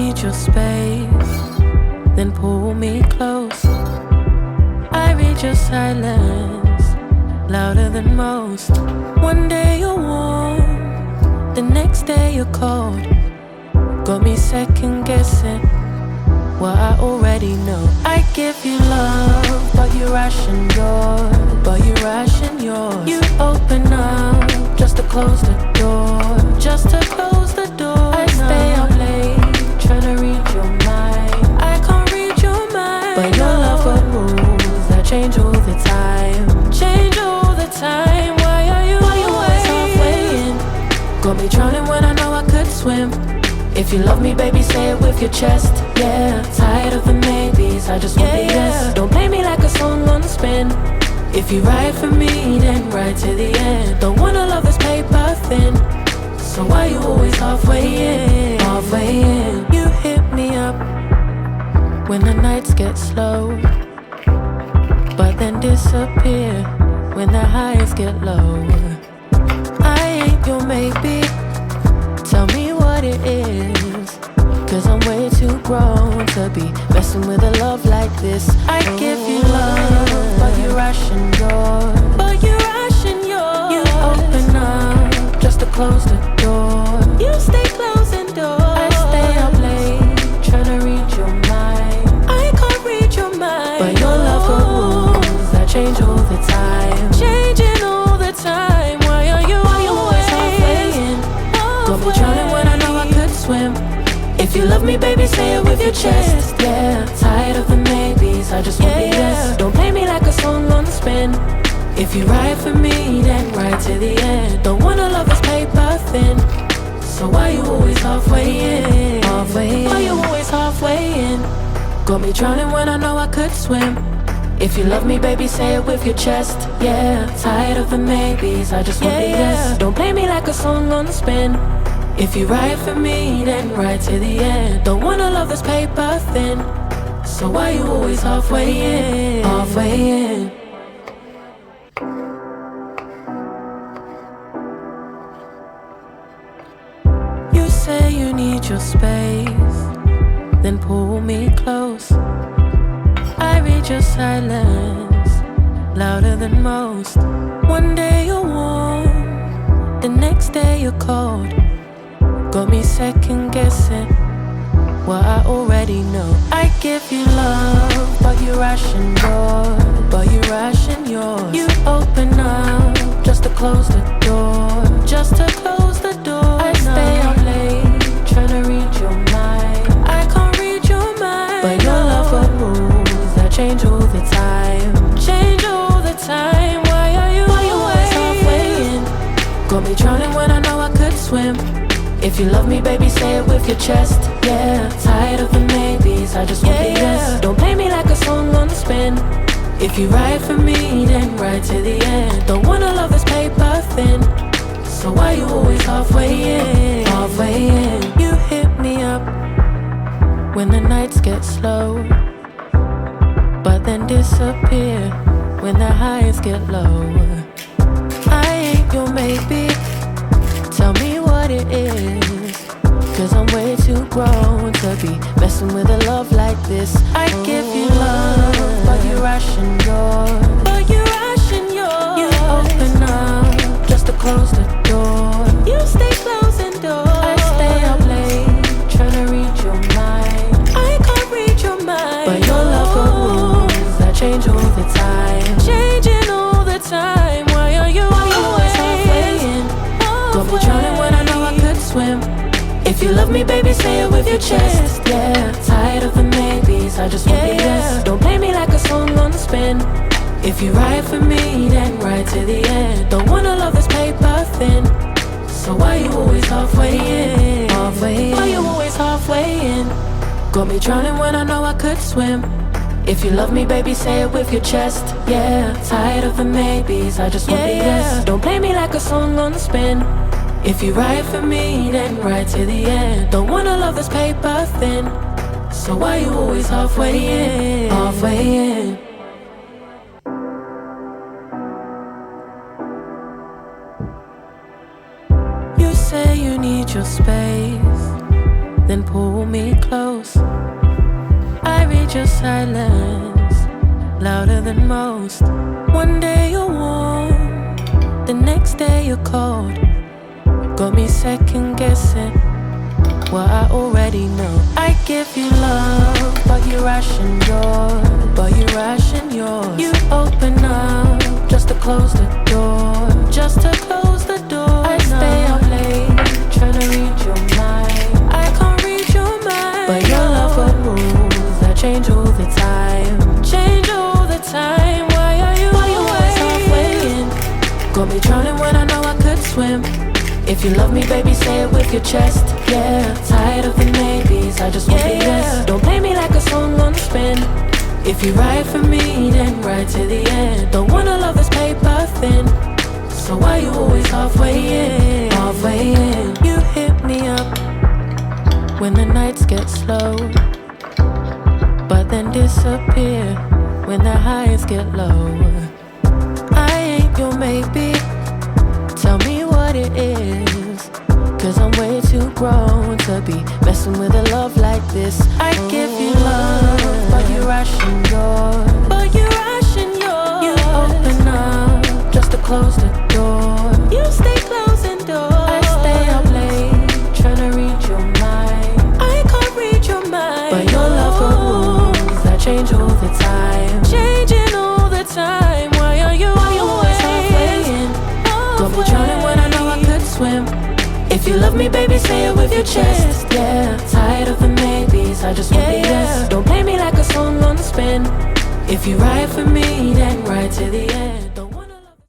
need your space, then pull me close. I read your silence, louder than most. One day you're warm, the next day you're cold. Got me second guessing what I already know. I give you love, but you ration yours. You open up just to close the door. I stay up late, trying to read your mind. I can't read your mind, but your love got rules that change all the time. Why are you always halfway in? Got me drowning when I know I could swim. If you love me, baby, say it with your chest. Yeah, tired of the maybes, I just want the yes. Don't play me like a song on spin. If you ride for me, then ride to the end. Don't wanna love this paper thin, so why you always halfway in? You hit me up when the nights get slow, but then disappear when the highs get low. I ain't your maybe, tell me what it is, 'cause I'm way too grown to be messing with a love like this. I give you love, but you ration yours. You open up just to close the door. You stay closing doors. I stay up late, trying to read your mind. I can't read your mind, but your love got rules that change all the time. Why are you always halfway in? Got me drowning when I know I could swim. If you love me, baby, say it with your chest. Yeah, tired of the maybes, I just want the yes. Don't play me like a song on spin. If you ride for me, then ride to the end. Don't wanna love this paper thin, so why you always halfway in? Why you always halfway in? Got me drowning when I know I could swim. If you love me, baby, say it with your chest. Yeah, tired of the maybes, I just want the yes. Don't play me like a song on spin. If you ride for me, then ride to the end. Don't wanna love this paper thin, so why you always halfway in? You say you need your space, then pull me close. I read your silence, louder than most. One day you're warm, the next day you're cold. Got me second guessing what I already know. I give you love, but you ration yours. You open up just to close the door. I stay up late, trying to read your mind. I can't read your mind, but your love got rules that change all the time. Why are you always halfway in? Got me drowning when I know I could swim. If you love me, baby, say it with your chest. Yeah, tired of the maybes, I just want the yes. Don't play me like a song on spin. If you ride for me, then ride to the end. Don't wanna love this paper thin, so why you always halfway in? You hit me up when the nights get slow, but then disappear when the highs get low. I ain't your maybe, tell me what it is, 'cause I'm way too grown to be messing with a love like this. I give you love, but you ration yours. You open up just to close the door. You stay closing doors. I stay up late, trying to read your mind. I can't read your mind, but your love got rules that change all the time. Why are you always halfway in? Got me drowning when I know I could swim. If you love me, baby, say it with your chest. Yeah, tired of the maybes, I just want the yes. Don't play me like a song on spin. If you ride for me, then ride to the end. Don't wanna love this paper thin, so why you always halfway in? Why you always halfway in? Got me drowning when I know I could swim. If you love me, baby, say it with your chest. Yeah, tired of the maybes, I just want the yes. Don't play me like a song on spin. If you ride for me, then ride to the end. Don't wanna love this paper thin, so why you always halfway in? You say you need your space, then pull me close. I read your silence, louder than most. One day you're warm, the next day you're cold. Got me second guessing what I already know. I give you love, but you ration yours. You open up just to close the door. I stay up late, trying to read your mind. I can't read your mind, but your love got rules that change all the time. Why are you always halfway in? Got me drowning when I know I could swim. If you love me, baby, say it with your chest. Yeah, tired of the maybes, I just want the yes. Don't play me like a song on spin. If you ride for me, then ride to the end. Don't wanna love this paper thin, so why you always halfway in? You hit me up when the nights get slow, but then disappear when the highs get low. I ain't your maybe, tell me what it is, 'cause I'm way too grown to be messing with a love like this. I give you love, but you ration yours. You open up just to close the door. You stay closing doors. I stay up late, trying to read your mind. I can't read your mind, but your love got rules that change all the time. Why are you always halfway in? Got me drowning when I know I could swim. If you love me, baby, say it with your chest. Yeah, tired of the maybes, I just want the yes. Don't play me like a song on spin. If you ride for me, then ride to the end.